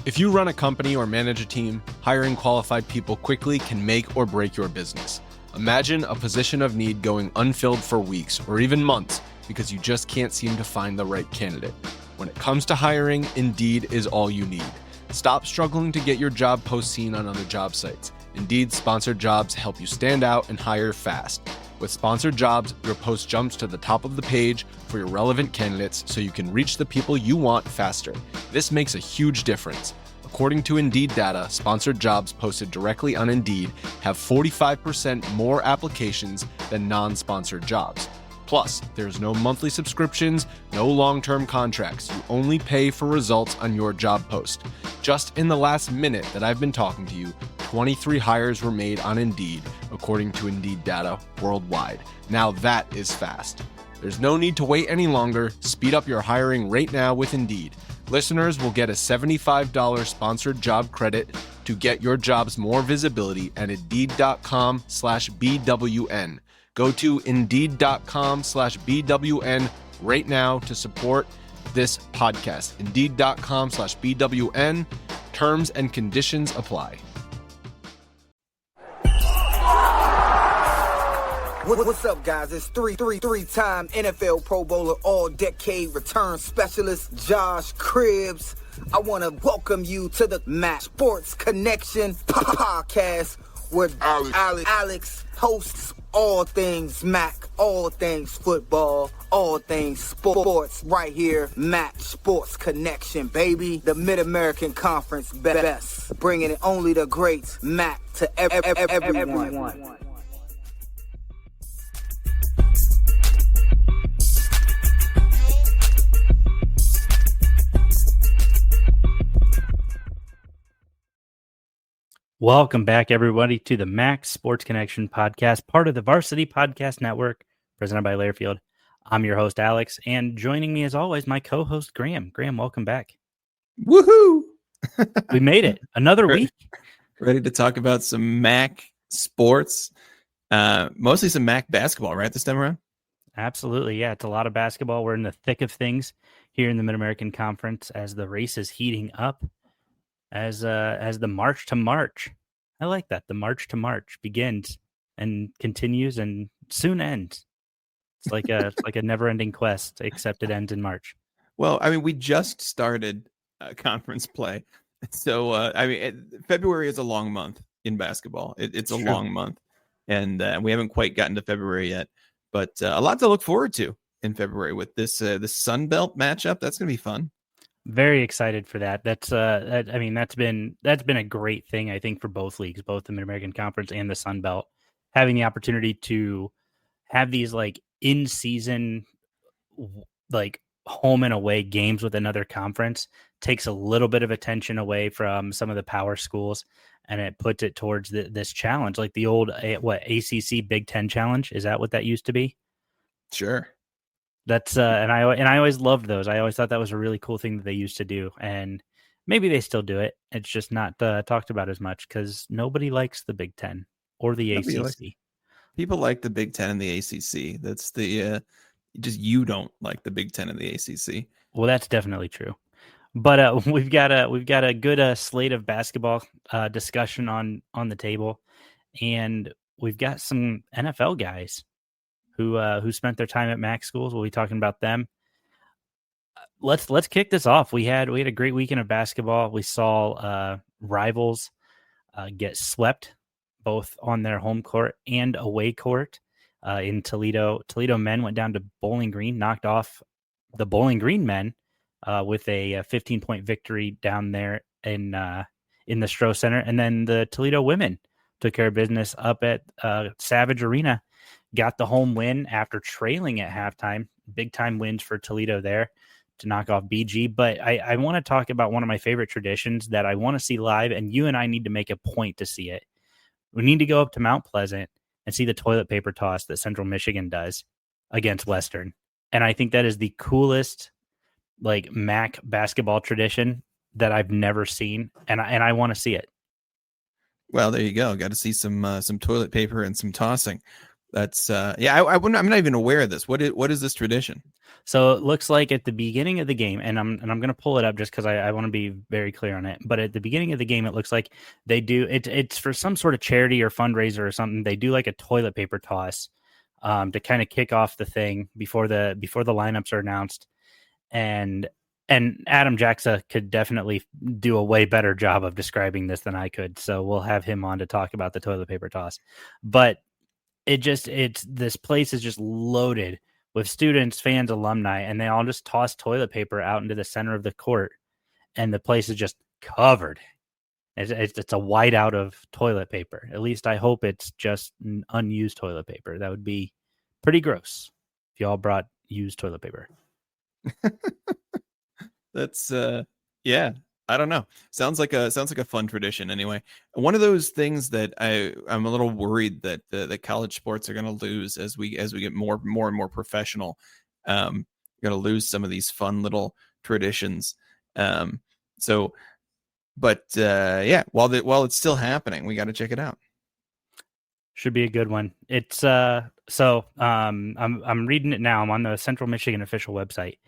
If you run a company or manage a team, hiring qualified people quickly can make or break your business. Imagine a position of need going unfilled for weeks or even months because you just can't seem to find the right candidate. When it comes to hiring, Indeed is all you need. Stop struggling to get your job post seen on other job sites. Indeed sponsored jobs help you stand out and hire fast. With sponsored jobs, your post jumps to the top of the page for your relevant candidates so you can reach the people you want faster. This makes a huge difference. According to Indeed data, sponsored jobs posted directly on Indeed have 45% more applications than non-sponsored jobs. Plus, there's no monthly subscriptions, no long-term contracts. You only pay for results on your job post. Just in the last minute that I've been talking to you, 23 hires were made on Indeed, according to Indeed data worldwide. Now that is fast. There's no need to wait any longer. Speed up your hiring right now with Indeed. Listeners will get a $75 sponsored job credit to get your jobs more visibility at Indeed.com/BWN. Go to Indeed.com/BWN right now to support this podcast. Indeed.com/BWN. Terms and conditions apply. What's up, guys? It's three-time NFL Pro Bowler, all-decade return specialist, Josh Cribbs. I want to welcome you to the Mac Sports Connection podcast, where Alex hosts all things Mac, all things football, all things sports, right here, Mac Sports Connection, baby. The Mid-American Conference best, bringing it only the greats, Mac, to everyone. Welcome back, everybody, to the Mac Sports Connection podcast, part of the Varsity Podcast Network, presented by Lairfield. I'm your host, Alex, and joining me, as always, my co-host, Graham. Graham, welcome back. Woohoo! We made it. Another week. Ready to talk about some Mac sports, mostly some Mac basketball, right, this time around? Absolutely, yeah. It's a lot of basketball. We're in the thick of things here in the Mid-American Conference as the race is heating up. As the March to March. I like that. The March to March begins and continues and soon ends. It's like a never-ending quest, except it ends in March. Well, I mean, we just started conference play. So, February is a long month in basketball. It's a long month. And we haven't quite gotten to February yet. But a lot to look forward to in February with this Sun Belt matchup. That's going to be fun. Very excited for that. That's been a great thing, I think, for both leagues, both the Mid-American Conference and the Sun Belt, having the opportunity to have these like in-season, like home and away games with another conference takes a little bit of attention away from some of the power schools, and it puts it towards this challenge, like the old ACC Big Ten challenge. Is that what that used to be? Sure. That's and I always loved those. I always thought that was a really cool thing that they used to do, and maybe they still do it. It's just not talked about as much because nobody likes the Big Ten or the ACC. People like the Big Ten and the ACC. That's the just you don't like the Big Ten and the ACC. Well, that's definitely true. But we've got a good slate of basketball discussion on the table, and we've got some NFL guys who spent their time at Mac schools. We'll be talking about them. Let's kick this off. We had a great weekend of basketball. We saw rivals get swept both on their home court and away court in Toledo. Toledo men went down to Bowling Green, knocked off the Bowling Green men with a 15-point victory down there in the Stroh Center. And then the Toledo women took care of business up at Savage Arena, got the home win after trailing at halftime. Big time wins for Toledo there to knock off BG. But I want to talk about one of my favorite traditions that I want to see live, and you and I need to make a point to see it. We need to go up to Mount Pleasant and see the toilet paper toss that Central Michigan does against Western. And I think that is the coolest like MAC basketball tradition that I've never seen, and I want to see it. Well, there you go. Got to see some toilet paper and some tossing. That's I'm not even aware of this. What is this tradition? So it looks like at the beginning of the game, and I'm going to pull it up just because I want to be very clear on it. But at the beginning of the game, it looks like they do it's for some sort of charity or fundraiser or something. They do like a toilet paper toss to kind of kick off the thing before the lineups are announced. And Adam Jacksa could definitely do a way better job of describing this than I could. So we'll have him on to talk about the toilet paper toss. But this place is just loaded with students, fans, alumni, and they all just toss toilet paper out into the center of the court, and the place is just covered. It's a whiteout of toilet paper. At least I hope it's just unused toilet paper. That would be pretty gross if y'all brought used toilet paper. That's yeah. I don't know. Sounds like a fun tradition. Anyway, one of those things that I'm a little worried that the college sports are going to lose as we get more and more professional. Going to lose some of these fun little traditions. But while it's still happening, we got to check it out. Should be a good one. It's I'm reading it now. I'm on the Central Michigan official website.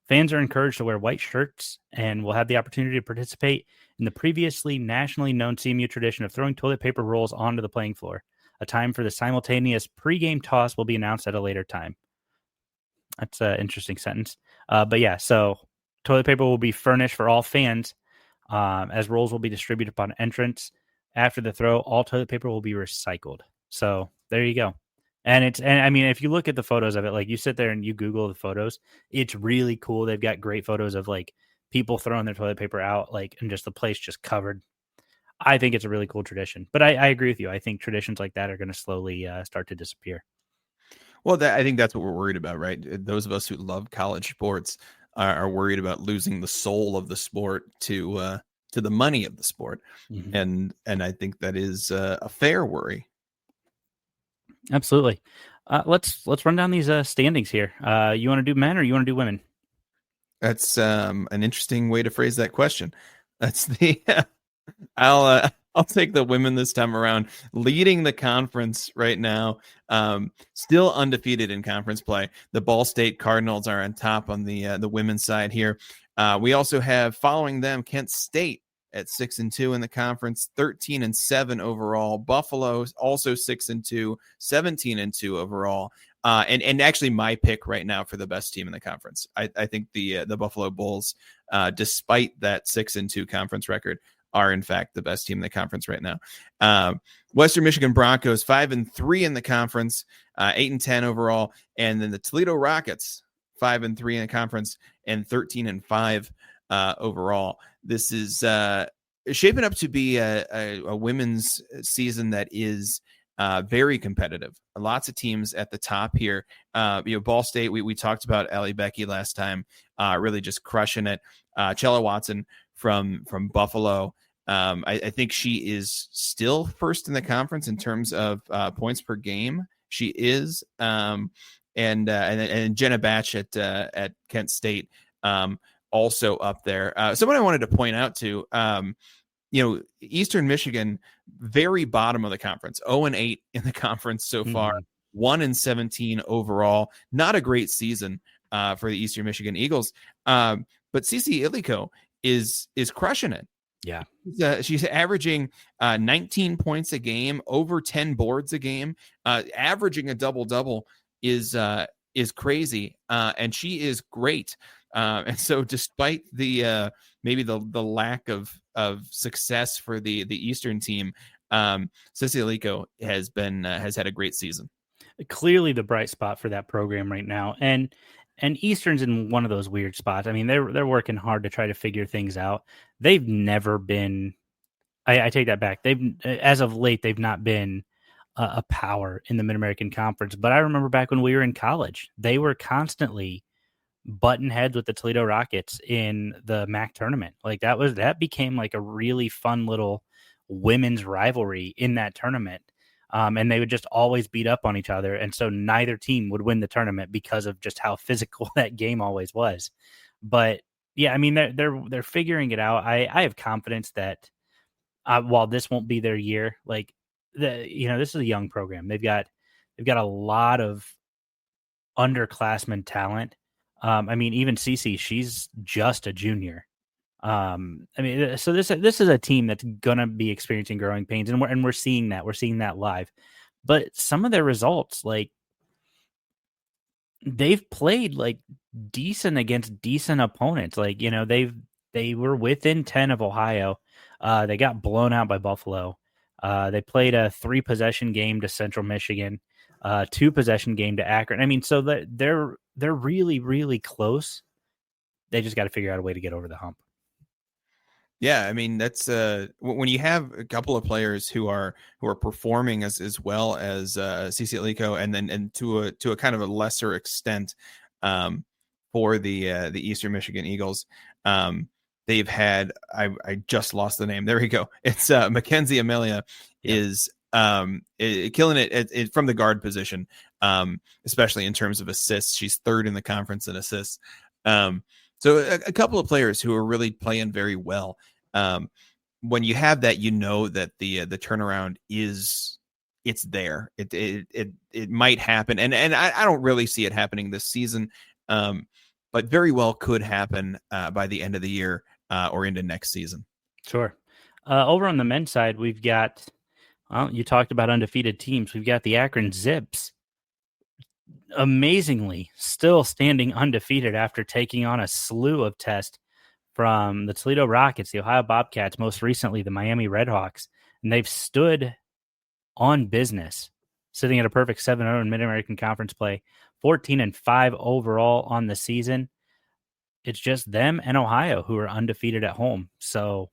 Fans are encouraged to wear white shirts and will have the opportunity to participate in the previously nationally known CMU tradition of throwing toilet paper rolls onto the playing floor. A time for the simultaneous pregame toss will be announced at a later time. That's an interesting sentence. But yeah, so toilet paper will be furnished for all fans as rolls will be distributed upon entrance. After the throw, all toilet paper will be recycled. So there you go. And I mean, if you look at the photos of it, like you sit there and you Google the photos, it's really cool. They've got great photos of like people throwing their toilet paper out, like, and just the place just covered. I think it's a really cool tradition, but I agree with you. I think traditions like that are going to slowly start to disappear. Well, I think that's what we're worried about, right? Those of us who love college sports are worried about losing the soul of the sport to the money of the sport. Mm-hmm. And I think that is a fair worry. Absolutely. Let's run down these standings here. You want to do men or you want to do women? That's an interesting way to phrase that question. That's the I'll take the women this time around. Leading the conference right now, still undefeated in conference play. The Ball State Cardinals are on top on the women's side here. We also have following them Kent State at 6-2 in the conference, 13-7 overall. Buffalo also 6-2, 17-2 overall. And actually my pick right now for the best team in the conference. I think the Buffalo Bulls, despite that 6-2 conference record, are in fact the best team in the conference right now. Western Michigan Broncos 5-3 in the conference, 8-10 overall, and then the Toledo Rockets 5-3 in the conference and 13-5 overall. This is shaping up to be a women's season that is very competitive. Lots of teams at the top here. Ball State, we talked about Allie Becky last time, really just crushing it. Chella Watson from Buffalo. I think she is still first in the conference in terms of points per game. She is. And Jenna Batch at Kent State, also up there. Someone I wanted to point out to, Eastern Michigan, very bottom of the conference, 0-8 in the conference so far, 1-17 overall. Not a great season for the Eastern Michigan Eagles. But Cece Iliko is crushing it. Yeah. She's averaging 19 points a game, over 10 boards a game, averaging a double-double is crazy. And she is great. And so despite the maybe the lack of success for the Eastern team, Cece Iliko has had a great season. Clearly the bright spot for that program right now. And Eastern's in one of those weird spots. I mean, they're working hard to try to figure things out. They've never been, I take that back. As of late, they've not been a power in the Mid-American Conference. But I remember back when we were in college, they were constantly button heads with the Toledo Rockets in the MAC tournament. Like that became like a really fun little women's rivalry in that tournament. And they would just always beat up on each other. And so neither team would win the tournament because of just how physical that game always was. But yeah, I mean, they're figuring it out. I have confidence that while this won't be their year, like this is a young program. They've got They've got a lot of underclassmen talent. I mean, even Cece, she's just a junior. So this is a team that's gonna be experiencing growing pains, and we're seeing that. We're seeing that live. But some of their results, like they've played like decent against decent opponents. Like, they were within 10 of Ohio. They got blown out by Buffalo. They played a 3-possession game to Central Michigan, 2-possession game to Akron. I mean, so they're really, really close. They just got to figure out a way to get over the hump. Yeah, I mean, that's when you have a couple of players who are performing as well as Cece Alico, and to a kind of a lesser extent for the Eastern Michigan Eagles. They've had, I just lost the name. There we go. It's Mackenzie Amelia. Yep. Is killing it from the guard position, especially in terms of assists. She's third in the conference in assists. So a couple of players who are really playing very well. When you have that, that the turnaround it's there. It might happen, and I don't really see it happening this season, but very well could happen by the end of the year or into next season. Sure. Over on the men's side, we've got. Well, you talked about undefeated teams. We've got the Akron Zips. Amazingly, still standing undefeated after taking on a slew of tests from the Toledo Rockets, the Ohio Bobcats, most recently the Miami Redhawks, and they've stood on business, sitting at a perfect 7-0 in Mid-American Conference play, 14-5 overall on the season. It's just them and Ohio who are undefeated at home. So,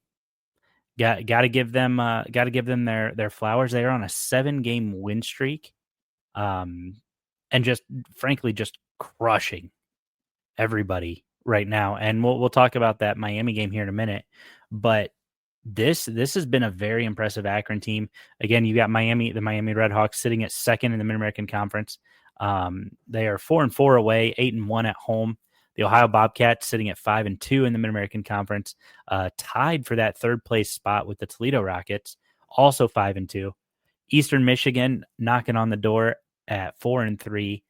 got to give them their flowers. They are on a 7-game win streak. And just frankly, just crushing everybody right now. And we'll talk about that Miami game here in a minute. But this has been a very impressive Akron team. Again, you got the Miami Redhawks sitting at second in the Mid-American Conference. They are 4-4 away, 8-1 at home. The Ohio Bobcats sitting at 5-2 in the Mid-American Conference, tied for that third place spot with the Toledo Rockets, also 5-2. Eastern Michigan knocking on the door at 4-3.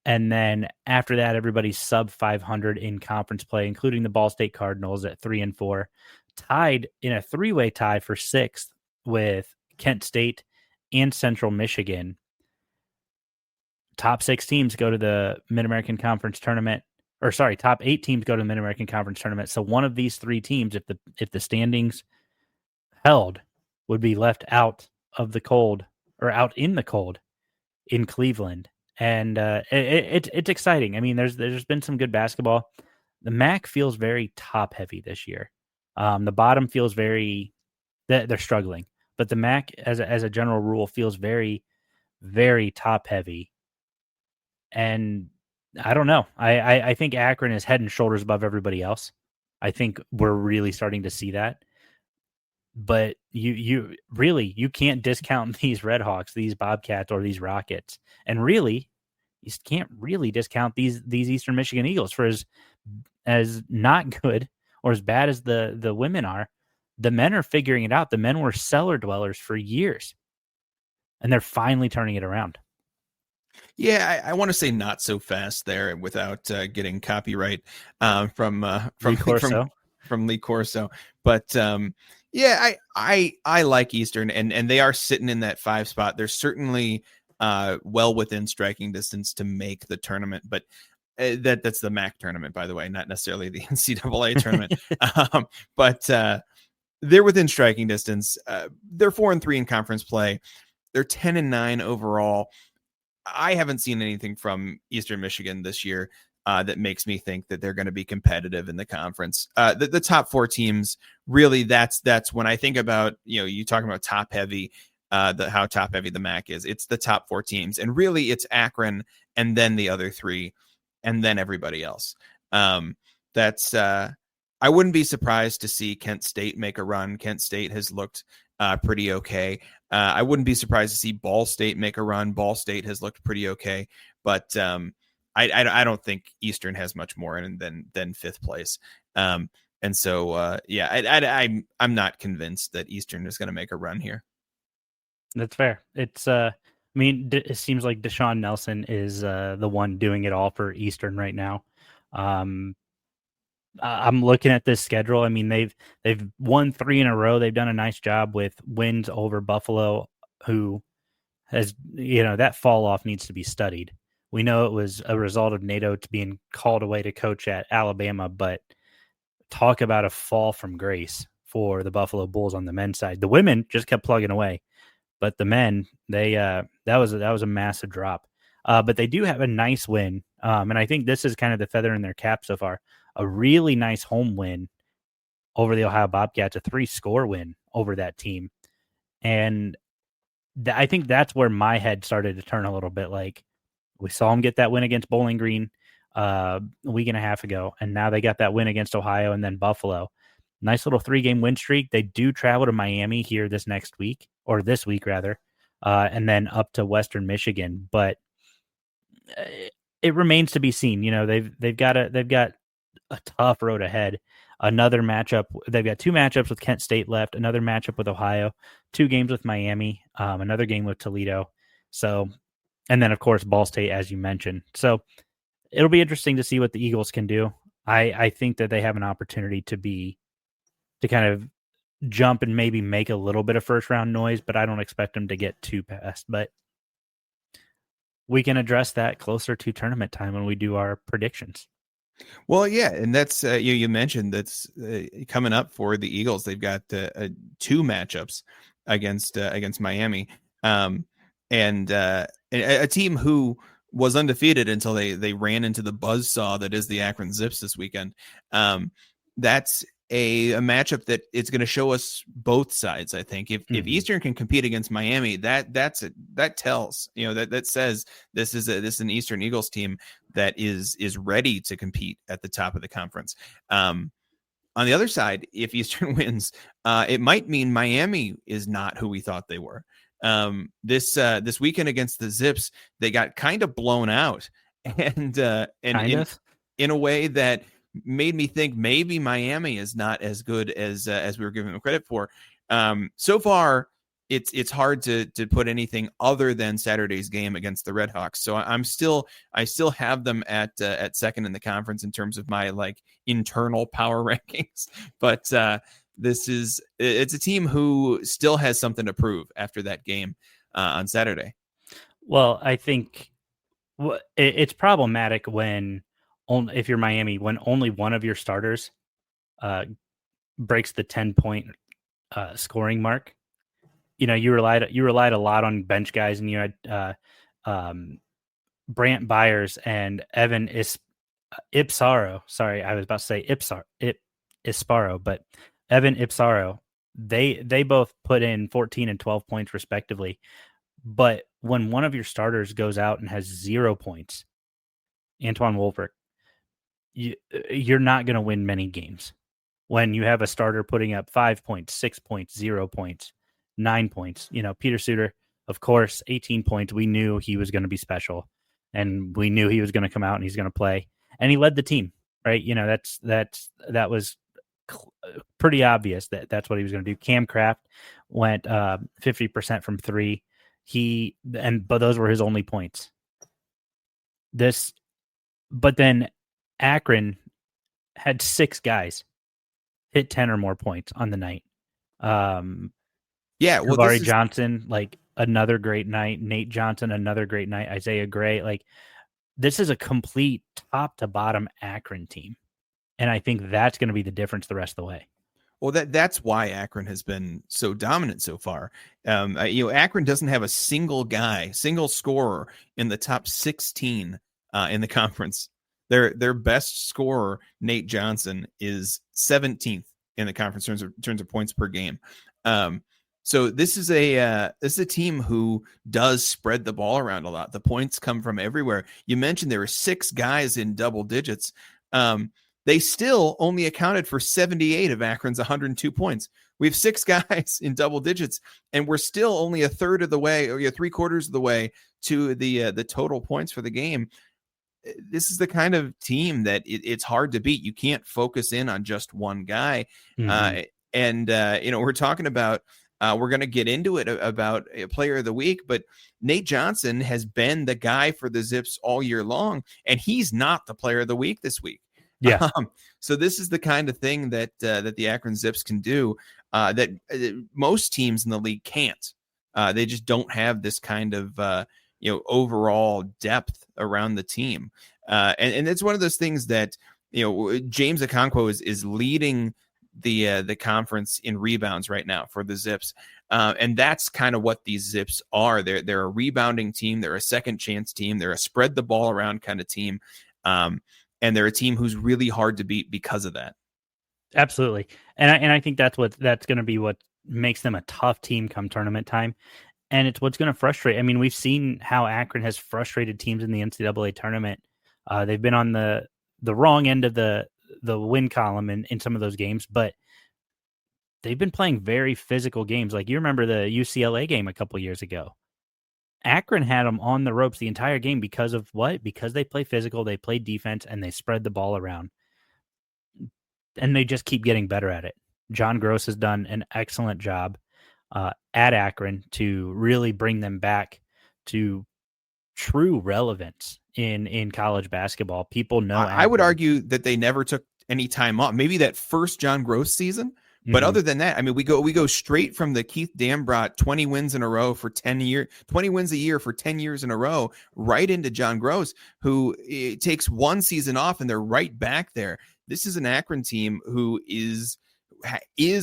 And then after that, everybody's sub 500 in conference play, including the Ball State Cardinals at 3-4, tied in a 3-way tie for 6th with Kent State and Central Michigan. Top 6 teams go to the Mid-American Conference tournament, or sorry, top 8 teams go to the Mid-American Conference tournament. So one of these 3 teams, if the standings held, would be left out of the cold, or out in the cold in Cleveland. And it's exciting. I mean, there's been some good basketball. The MAC feels very top heavy this year. The bottom feels they're struggling, but the MAC as a general rule feels very, very top heavy. And I don't know. I think Akron is head and shoulders above everybody else. I think we're really starting to see that. But you can't discount these Redhawks, these Bobcats, or these Rockets. And really, you can't really discount these Eastern Michigan Eagles for as not good or as bad as the women are. The men are figuring it out. The men were cellar dwellers for years, and they're finally turning it around. Yeah, I want to say not so fast there without getting copyright from Lee Corso. But yeah, I like Eastern, and they are sitting in that 5 spot. They're certainly well within striking distance to make the tournament, but that's the MAC tournament, by the way, not necessarily the NCAA tournament. But they're within striking distance. They're 4-3 in conference play. They're 10-9 overall. I haven't seen anything from Eastern Michigan this year that makes me think that they're going to be competitive in the conference. The top 4 teams, really, that's when I think about, you talking about top heavy, how top heavy the MAC is. It's the top 4 teams, and really it's Akron and then the other 3 and then everybody else. I wouldn't be surprised to see Kent State make a run. Kent State has looked pretty okay. I wouldn't be surprised to see Ball State make a run. Ball State has looked pretty okay, but I don't think Eastern has much more in than 5th place. And so I'm not convinced that Eastern is going to make a run here. That's fair. It's I mean, it seems like Deshaun Nelson is the one doing it all for Eastern right now. I'm looking at this schedule. I mean, they've won 3 in a row. They've done a nice job with wins over Buffalo, who has, that fall off needs to be studied. We know it was a result of NATO being called away to coach at Alabama, but talk about a fall from grace for the Buffalo Bulls on the men's side. The women just kept plugging away, but the men, that was a massive drop. But they do have a nice win, and I think this is kind of the feather in their cap so far. A really nice home win over the Ohio Bobcats, a 3-score win over that team, and I think that's where my head started to turn a little bit. Like, we saw them get that win against Bowling Green a week and a half ago, and now they got that win against Ohio and then Buffalo. Nice little 3-game win streak. They do travel to Miami here this week, and then up to Western Michigan. But it remains to be seen. They've got a tough road ahead. Another matchup. They've got 2 matchups with Kent State left. Another matchup with Ohio. 2 games with Miami. Another game with Toledo. So, and then of course Ball State, as you mentioned. So it'll be interesting to see what the Eagles can do. I think that they have an opportunity to kind of jump and maybe make a little bit of first round noise, but I don't expect them to get too past. But we can address that closer to tournament time when we do our predictions. Well, yeah, and that's you mentioned that's coming up for the Eagles. They've got 2 matchups against Miami, and a team who was undefeated until they ran into the buzzsaw that is the Akron Zips this weekend. That's a matchup that it's going to show us both sides. I think if Eastern can compete against Miami, that tells, that says this is an Eastern Eagles team that is ready to compete at the top of the conference. On the other side, if Eastern wins, it might mean Miami is not who we thought they were. This weekend against the Zips, they got kind of blown out, and in a way that made me think maybe Miami is not as good as we were giving them credit for. So far, it's hard to put anything other than Saturday's game against the Redhawks. So I still have them at second in the conference in terms of my internal power rankings. But it's a team who still has something to prove after that game on Saturday. Well, I think it's problematic if you're Miami, when only one of your starters breaks the 10-point scoring mark. You relied a lot on bench guys, and you had Brant Byers and Evan Ipsaro. Sorry, I was about to say Isparo, but Evan Ipsaro. They both put in 14 and 12 points respectively. But when one of your starters goes out and has 0 points, Antoine Wolfert, you're not going to win many games. When you have a starter putting up 5 points, 6 points, 0 points, 9 points, Peter Suter, of course, 18 points. We knew he was going to be special, and we knew he was going to come out and he's going to play, and he led the team, right? That was pretty obvious that's what he was going to do. Cam Kraft went 50% from 3. But those were his only points. But then Akron had 6 guys hit 10 or more points on the night. Jabari Johnson, another great night. Nate Johnson, another great night. Isaiah Gray, this is a complete top to bottom Akron team. And I think that's going to be the difference the rest of the way. Well, that's why Akron has been so dominant so far. Akron doesn't have a single scorer in the top 16 in the conference. Their best scorer, Nate Johnson, is 17th in the conference in terms of points per game. So this is a team who does spread the ball around a lot. The points come from everywhere. You mentioned there were 6 guys in double digits. They still only accounted for 78 of Akron's 102 points. We have 6 guys in double digits, and we're still only a third of the way, or 3/4 of the way to the total points for the game. This is the kind of team that it's hard to beat. You can't focus in on just one guy. Mm-hmm. We're talking about We're going to get into it about a player of the week, but Nate Johnson has been the guy for the Zips all year long, and he's not the player of the week this week. Yeah. So this is the kind of thing that that the Akron Zips can do that most teams in the league can't. They just don't have this kind of overall depth around the team, and it's one of those things that James Okonkwo is leading the conference in rebounds right now for the Zips, and that's kind of what these Zips are. They're a rebounding team. They're a second chance team. They're a spread the ball around kind of team. And they're a team who's really hard to beat because of that. Absolutely. And I think that's going to be what makes them a tough team come tournament time. And it's what's going to frustrate. I mean, we've seen how Akron has frustrated teams in the NCAA tournament. They've been on the wrong end of the win column in some of those games, but they've been playing very physical games. Like you remember the UCLA game a couple years ago. Akron had them on the ropes the entire game because of what? Because they play physical, they play defense, and they spread the ball around. And they just keep getting better at it. John Gross has done an excellent job at Akron to really bring them back to true relevance in college basketball. People know. I would argue that they never took any time off. Maybe that first John Gross season. But other than that, I mean, we go straight from the Keith Dambrot 20 wins in a row for 10 years, 20 wins a year for 10 years in a row, right into John Gross, who takes one season off and they're right back there. This is an Akron team who is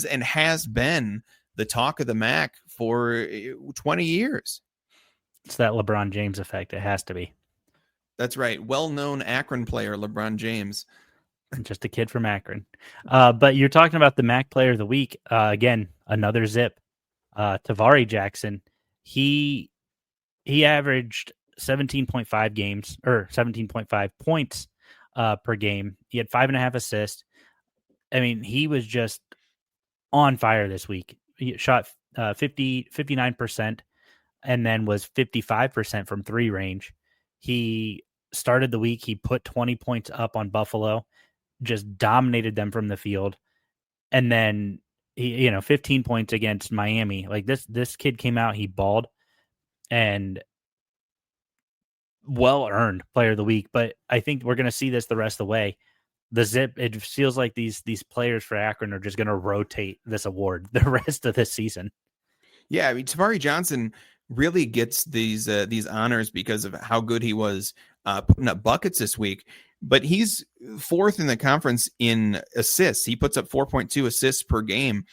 and has been the talk of the MAC for 20 years. It's that LeBron James effect. It has to be. That's right. Well-known Akron player, LeBron James. Just a kid from Akron. But you're talking about the MAC player of the week. Again, another Zip. Tavari Jackson. He averaged 17.5 games or 17.5 points per game. He had 5.5 assists. I mean, he was just on fire this week. He shot 59% and then was 55% from three range. He started the week. He put 20 points up on Buffalo. Just dominated them from the field. And then, 15 points against Miami. Like this kid came out, he balled, and well-earned player of the week. But I think we're going to see this the rest of the way. The Zip, it feels like these players for Akron are just going to rotate this award the rest of this season. Yeah, I mean, Tavari Johnson really gets these honors because of how good he was putting up buckets this week. But he's fourth in the conference in assists. He puts up 4.2 assists per game,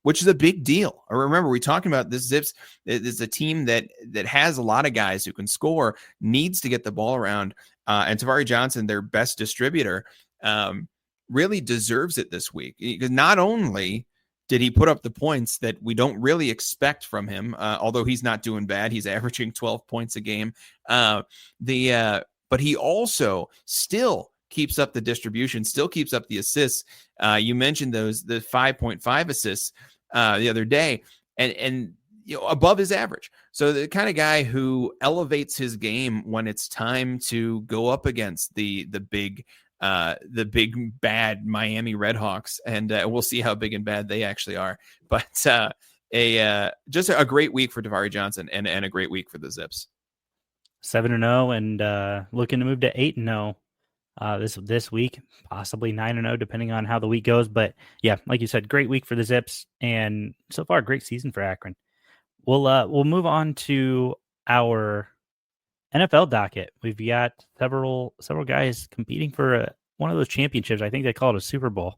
which is a big deal. Remember, we're talking about this Zips. It's a team that has a lot of guys who can score, needs to get the ball around. And Tavari Johnson, their best distributor, really deserves it this week. Because not only did he put up the points that we don't really expect from him, although he's not doing bad. He's averaging 12 points a game. But he also still keeps up the distribution, still keeps up the assists. You mentioned the 5.5 assists the other day, and above his average. So the kind of guy who elevates his game when it's time to go up against the big bad Miami Redhawks, and we'll see how big and bad they actually are. But just a great week for Tavari Johnson, and a great week for the Zips. 7-0 and looking to move to 8-0 this week, possibly 9-0 depending on how the week goes. But yeah, like you said, great week for the Zips, and so far great season for Akron. We'll move on to our NFL docket. We've got several guys competing for one of those championships. I think they call it a Super Bowl.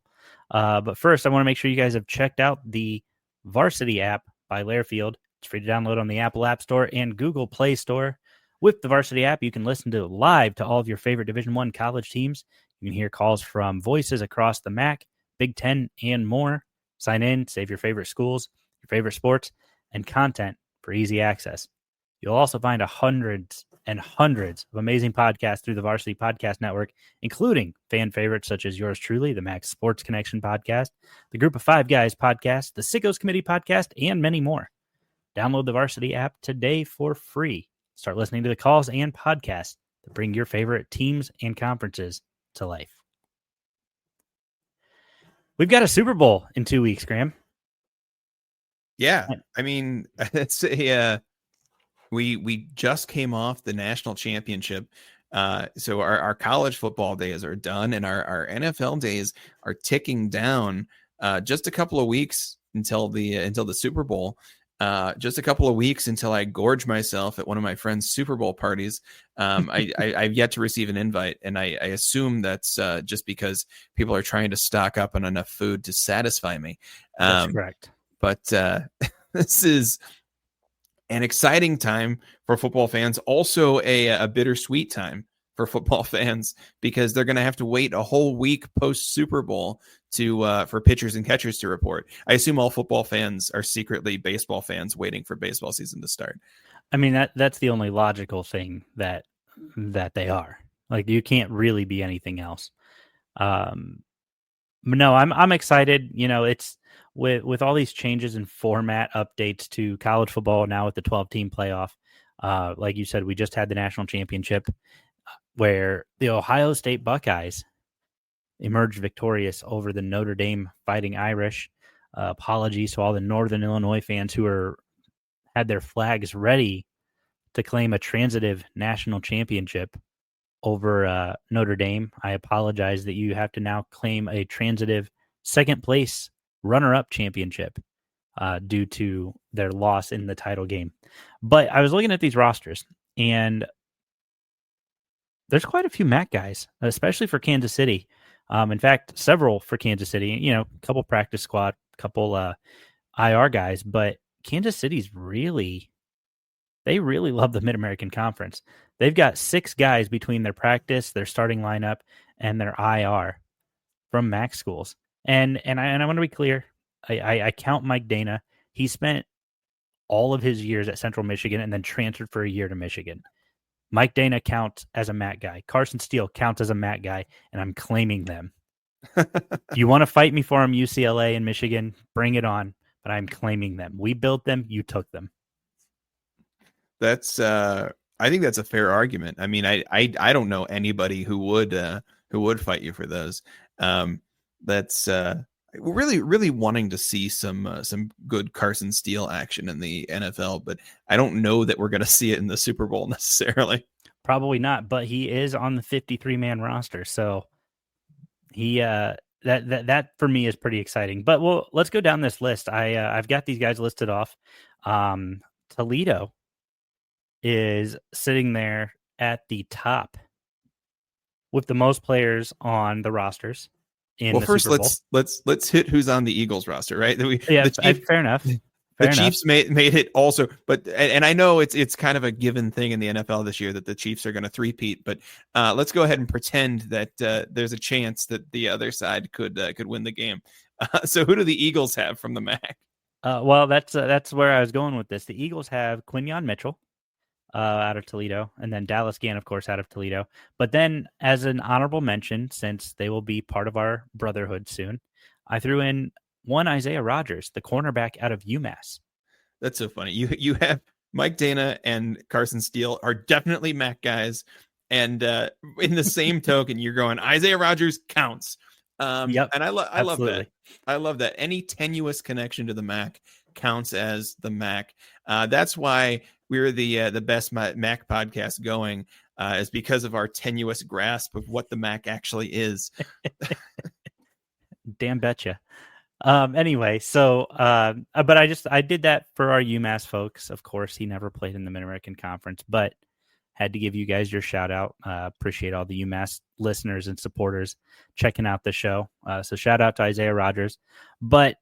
But first, I want to make sure you guys have checked out the Varsity app by Lairfield. It's free to download on the Apple App Store and Google Play Store. With the Varsity app, you can listen to live to all of your favorite Division I college teams. You can hear calls from voices across the MAC, Big Ten, and more. Sign in, save your favorite schools, your favorite sports, and content for easy access. You'll also find hundreds and hundreds of amazing podcasts through the Varsity Podcast Network, including fan favorites such as yours truly, the MAC Sports Connection podcast, the Group of Five Guys podcast, the Sickos Committee podcast, and many more. Download the Varsity app today for free. Start listening to the calls and podcasts that bring your favorite teams and conferences to life. We've got a Super Bowl in 2 weeks, Graham. Yeah, I mean, it's a we just came off the national championship. So our college football days are done, and our NFL days are ticking down. Just a couple of weeks until the Super Bowl. Just a couple of weeks until I gorge myself at one of my friend's Super Bowl parties. I've yet to receive an invite, and I assume that's just because people are trying to stock up on enough food to satisfy me. That's correct. But this is an exciting time for football fans, also a bittersweet time for football fans, because they're going to have to wait a whole week post Super Bowl to for pitchers and catchers to report. I assume all football fans are secretly baseball fans waiting for baseball season to start. I mean, that's the only logical thing that they are. Like, you can't really be anything else. No, I'm excited. You know, it's with all these changes in format updates to college football now with the 12-team playoff. Like you said, we just had the national championship where the Ohio State Buckeyes emerged victorious over the Notre Dame Fighting Irish. Apologies to all the Northern Illinois fans who had their flags ready to claim a transitive national championship over Notre Dame. I apologize that you have to now claim a transitive second place runner-up championship due to their loss in the title game. But I was looking at these rosters, and there's quite a few MAC guys, especially for Kansas City. In fact, several for Kansas City. You know, a couple practice squad, a couple IR guys. But Kansas City's really love the Mid-American Conference. They've got 6 guys between their practice, their starting lineup, and their IR from MAC schools. And I want to be clear. I count Mike Dana. He spent all of his years at Central Michigan and then transferred for a year to Michigan. Mike Dana counts as a MAC guy. Carson Steele counts as a MAC guy, and I'm claiming them. If you want to fight me for them, UCLA and Michigan, bring it on. But I'm claiming them. We built them. You took them. That's I think that's a fair argument. I mean, I don't know anybody who would fight you for those. That's really wanting to see some good Carson Steele action in the NFL, but I don't know that we're going to see it in the Super Bowl necessarily. Probably not, but he is on the 53-man roster, so he that for me is pretty exciting. But let's go down this list. I've got these guys listed off. Toledo is sitting there at the top with the most players on the rosters. First let's hit who's on the Eagles roster, right? Fair enough. The Chiefs made it also, but and I know it's kind of a given thing in the NFL this year that the Chiefs are going to three-peat, but let's go ahead and pretend that there's a chance that the other side could win the game. So who do the Eagles have from the MAC? Well, that's where I was going with this. The Eagles have Quinyon Mitchell out of Toledo, and then Dallas Gann, of course, out of Toledo. But then, as an honorable mention, since they will be part of our brotherhood soon, I threw in one Isaiah Rogers, the cornerback out of UMass. That's so funny. You have Mike Dana and Carson Steele are definitely MAC guys, and in the same token, you're going Isaiah Rogers counts. Yep, and I love that. absolutely. I love that. Any tenuous connection to the MAC counts as the MAC. That's why we're the best MAC podcast going, is because of our tenuous grasp of what the MAC actually is. Damn betcha. Anyway, so but I did that for our UMass folks. Of course, he never played in the Mid-American Conference, but had to give you guys your shout out. Appreciate all the UMass listeners and supporters checking out the show. So shout out to Isaiah Rogers. But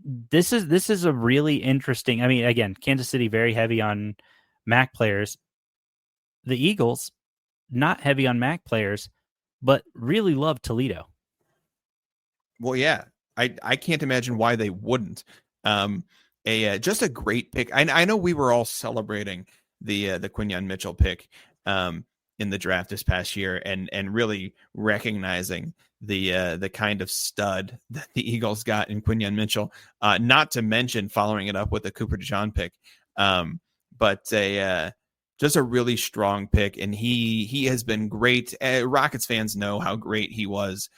this is a really interesting. I mean, again, Kansas City very heavy on MAC players. The Eagles not heavy on MAC players, but really love Toledo. Well, yeah, I can't imagine why they wouldn't. Just a great pick. I know we were all celebrating the Quinyon Mitchell pick in the draft this past year, and really recognizing the kind of stud that the Eagles got in Quinyon Mitchell. Not to mention following it up with a Cooper DeJean pick, but just a really strong pick, and he has been great. Rockets fans know how great he was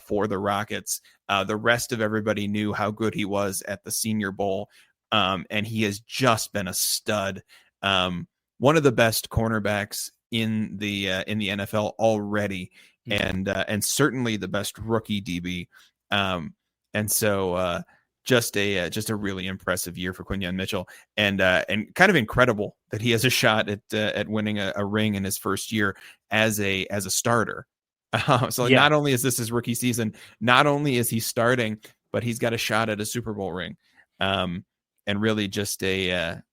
for the Rockets. The rest of everybody knew how good he was at the Senior Bowl, and he has just been a stud. One of the best cornerbacks in the NFL already, and certainly the best rookie DB. And so just a really impressive year for Quinyon Mitchell, and kind of incredible that he has a shot at winning a ring in his first year as a starter. Not only is this his rookie season, not only is he starting, but he's got a shot at a Super Bowl ring, and really just an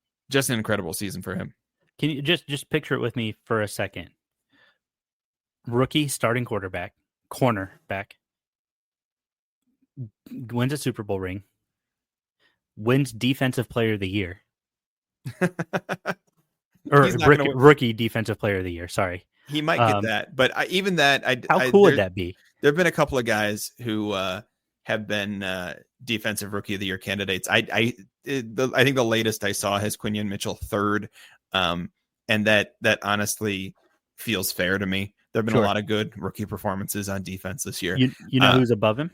incredible season for him. Can you just picture it with me for a second? Rookie starting cornerback, wins a Super Bowl ring, wins Defensive Player of the Year, or rookie Defensive Player of the Year. Sorry, he might get that, but even that, how cool would that be? There have been a couple of guys who have been Defensive Rookie of the Year candidates. I think the latest I saw has Quinyon Mitchell third, and that honestly feels fair to me. There have been a lot of good rookie performances on defense this year. You know who's above him?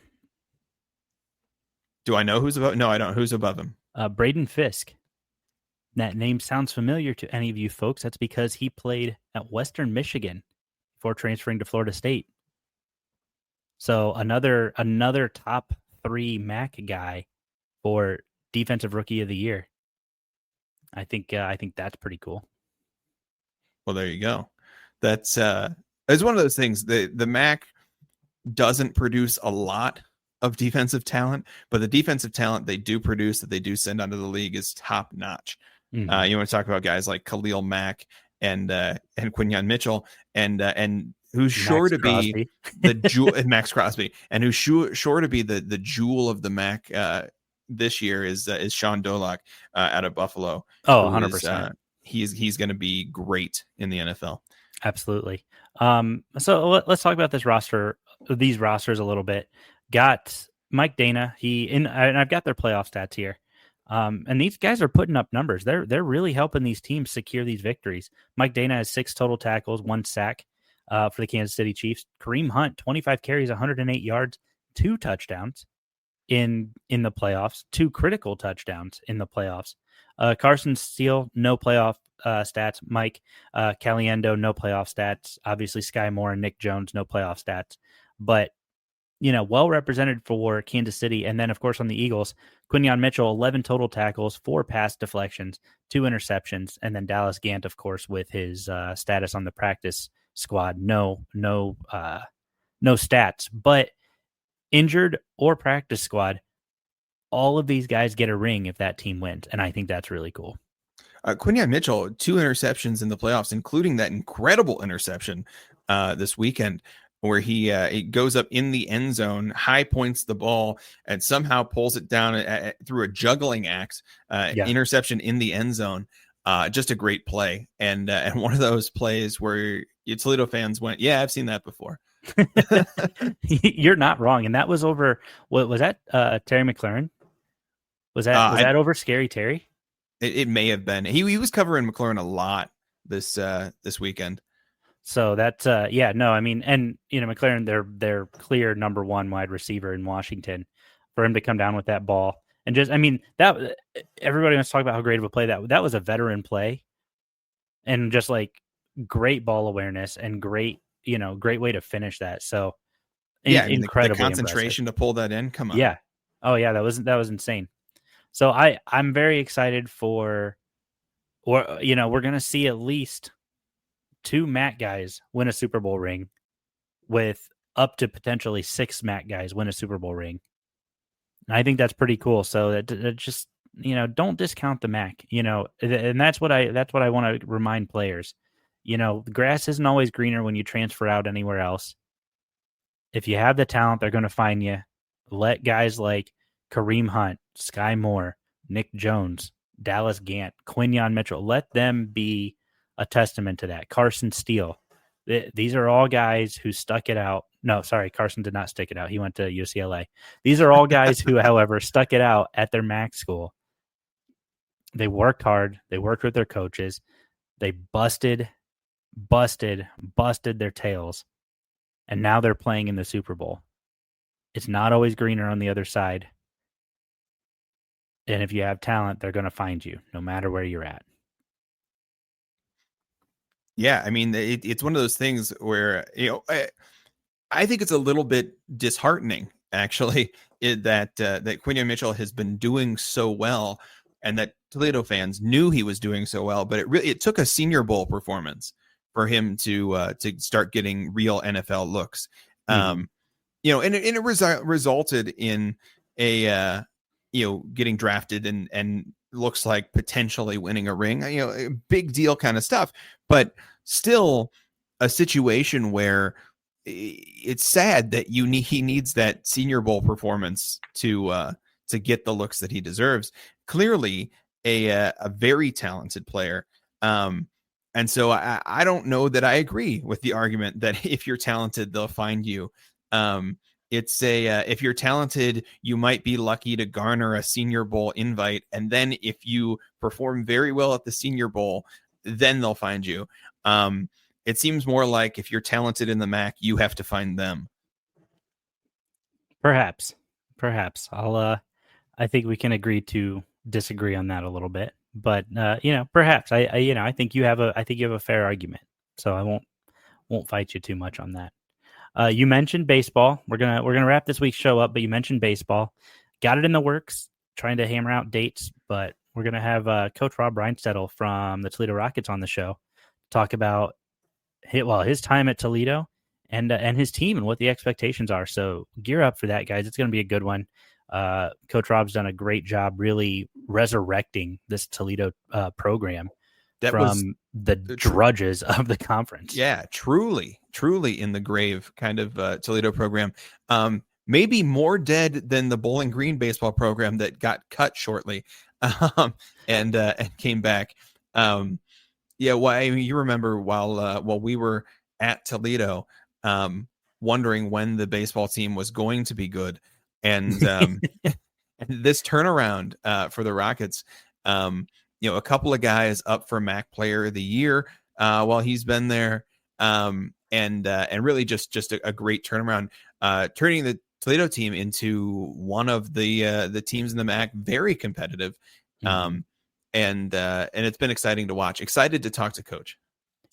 Do I know who's above? No, I don't. Who's above him? Braden Fisk. That name sounds familiar to any of you folks. That's because he played at Western Michigan before transferring to Florida State. So another top 3 MAC guy for Defensive Rookie of the Year. I think that's pretty cool. Well, there you go. That's it's one of those things. The MAC doesn't produce a lot of defensive talent, but the defensive talent they do produce, that they do send onto the league, is top notch. Mm-hmm. You want to talk about guys like Khalil Mack and Quinyon Mitchell, and who's sure to be the jewel, and Max Crosby, and who's sure to be the jewel of the MAC this year is Sean Dolac out of Buffalo. Oh, 100%. He's going to be great in the NFL. Absolutely. So let's talk about these rosters a little bit. Got Mike Dana. And I've got their playoff stats here. And these guys are putting up numbers. They're really helping these teams secure these victories. Mike Dana has 6 total tackles, 1 sack for the Kansas City Chiefs. Kareem Hunt, 25 carries, 108 yards, 2 touchdowns in the playoffs, 2 critical touchdowns in the playoffs. Carson Steele, no playoff stats. Mike Caliendo, no playoff stats. Obviously, Sky Moore and Nick Jones, no playoff stats. But well represented for Kansas City. And then, of course, on the Eagles, Quinyon Mitchell, 11 total tackles, 4 pass deflections, 2 interceptions. And then Dallas Gant, of course, with his status on the practice squad, no stats. But injured or practice squad, all of these guys get a ring if that team wins. And I think that's really cool. Quinyon Mitchell, 2 interceptions in the playoffs, including that incredible interception this weekend, where he goes up in the end zone, high points the ball, and somehow pulls it down through a juggling act, interception in the end zone. Just a great play, and one of those plays where Toledo fans went, "Yeah, I've seen that before." You're not wrong, and that was over. What was that? Terry McLaurin? Was that over Scary Terry? It may have been. He was covering McLaurin a lot this weekend. So that's and McLaurin, they're clear number 1 wide receiver in Washington. For him to come down with that ball and that everybody wants to talk about how great of a play that was a veteran play, and just like great ball awareness and great way to finish that. So incredible the concentration impressive to pull that in. Come on. Yeah. Oh yeah, that was insane. So I'm very excited we're going to see at least 2 MAC guys win a Super Bowl ring, with up to potentially 6 MAC guys win a Super Bowl ring. And I think that's pretty cool. So that just, don't discount the MAC, and that's what I want to remind players. The grass isn't always greener when you transfer out anywhere else. If you have the talent, they're going to find you. Let guys like Kareem Hunt, Sky Moore, Nick Jones, Dallas Gant, Quinyon Mitchell, let them be a testament to that. Carson Steele. These are all guys who stuck it out. No, sorry, Carson did not stick it out. He went to UCLA. These are all guys who, however, stuck it out at their MAC school. They worked hard. They worked with their coaches. They busted their tails. And now they're playing in the Super Bowl. It's not always greener on the other side. And if you have talent, they're going to find you no matter where you're at. Yeah, I mean, it's one of those things where, I think it's a little bit disheartening, actually, that Quinion Mitchell has been doing so well, and that Toledo fans knew he was doing so well. But it took a Senior Bowl performance for him to start getting real NFL looks. And it resulted in a getting drafted and looks like potentially winning a ring. A big deal kind of stuff, but still a situation where it's sad that he needs that Senior Bowl performance to get the looks that he deserves. Clearly a very talented player. And so I don't know that I agree with the argument that if you're talented, they'll find you. It's if you're talented, you might be lucky to garner a Senior Bowl invite. And then if you perform very well at the Senior Bowl, then they'll find you. It seems more like if you're talented in the MAC, you have to find them. Perhaps. I think we can agree to disagree on that a little bit, but perhaps I think you have a fair argument. So I won't fight you too much on that. You mentioned baseball. We're gonna wrap this week's show up, but you mentioned baseball. Got it in the works, trying to hammer out dates, but we're gonna have Coach Rob Reinstedel from the Toledo Rockets on the show, talk about his time at Toledo and his team and what the expectations are. So gear up for that, guys. It's gonna be a good one. Coach Rob's done a great job really resurrecting this Toledo program from the drudges of the conference. Yeah, truly in the grave kind of Toledo program. Maybe more dead than the Bowling Green baseball program that got cut shortly and came back. You remember while we were at Toledo, wondering when the baseball team was going to be good, and this turnaround for the Rockets. A couple of guys up for MAC Player of the Year while he's been there, and really just a great turnaround, turning the Toledo team into one of the teams in the MAC, very competitive, and it's been exciting to watch. Excited to talk to Coach.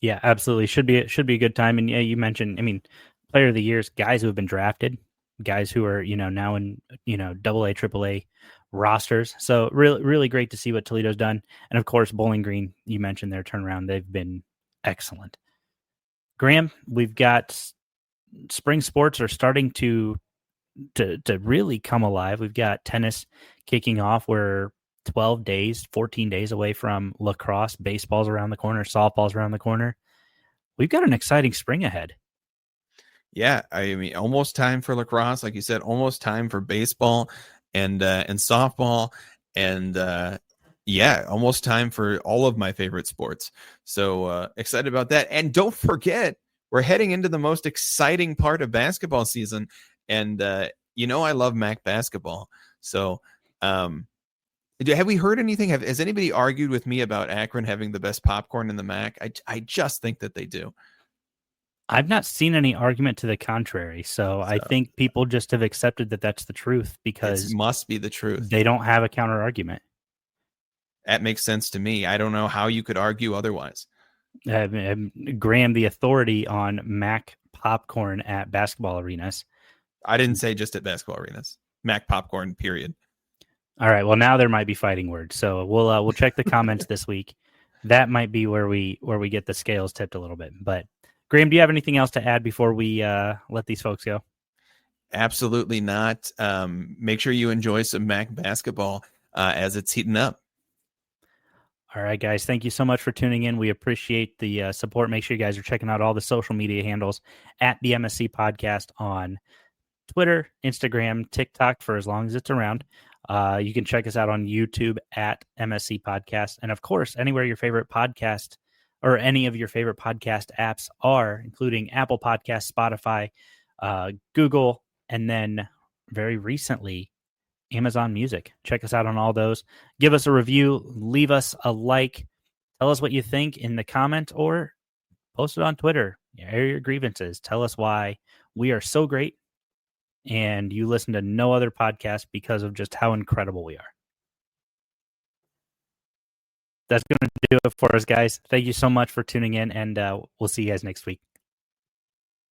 Yeah, absolutely. Should be a good time. And yeah, you mentioned, Player of the Years, guys who have been drafted, guys who are now in AA, AAA rosters. So really great to see what Toledo's done. And of course, Bowling Green, you mentioned their turnaround. They've been excellent. Graham, we've got spring sports are starting to really come alive. We've got tennis kicking off. We're 14 days away from lacrosse. Baseball's around the corner. Softball's around the corner. We've got an exciting spring ahead. Yeah, almost time for lacrosse, like you said, almost time for baseball and softball, and almost time for all of my favorite sports. So excited about that. And don't forget, we're heading into the most exciting part of basketball season, and I love MAC basketball. So have we heard anything? Has anybody argued with me about Akron having the best popcorn in the MAC? I just think that they do. I've not seen any argument to the contrary. So I think people just have accepted that that's the truth because it must be the truth. They don't have a counter argument. That makes sense to me. I don't know how you could argue otherwise. Graham, the authority on MAC popcorn at basketball arenas. I didn't say just at basketball arenas. MAC popcorn, period. All right. Well, now there might be fighting words. So we'll check the comments this week. That might be where we get the scales tipped a little bit. But Graham, do you have anything else to add before we let these folks go? Absolutely not. Make sure you enjoy some MAC basketball as it's heating up. All right, guys. Thank you so much for tuning in. We appreciate the support. Make sure you guys are checking out all the social media handles at the MSC Podcast on Twitter, Instagram, TikTok for as long as it's around. You can check us out on YouTube at MSC Podcast. And of course, anywhere your favorite podcast or any of your favorite podcast apps are, including Apple Podcasts, Spotify, Google, and then very recently, Amazon Music. Check us out on all those. Give us a review. Leave us a like. Tell us what you think in the comment or post it on Twitter. Air your grievances. Tell us why we are so great and you listen to no other podcast because of just how incredible we are. That's going to do it for us, guys. Thank you so much for tuning in, and we'll see you guys next week.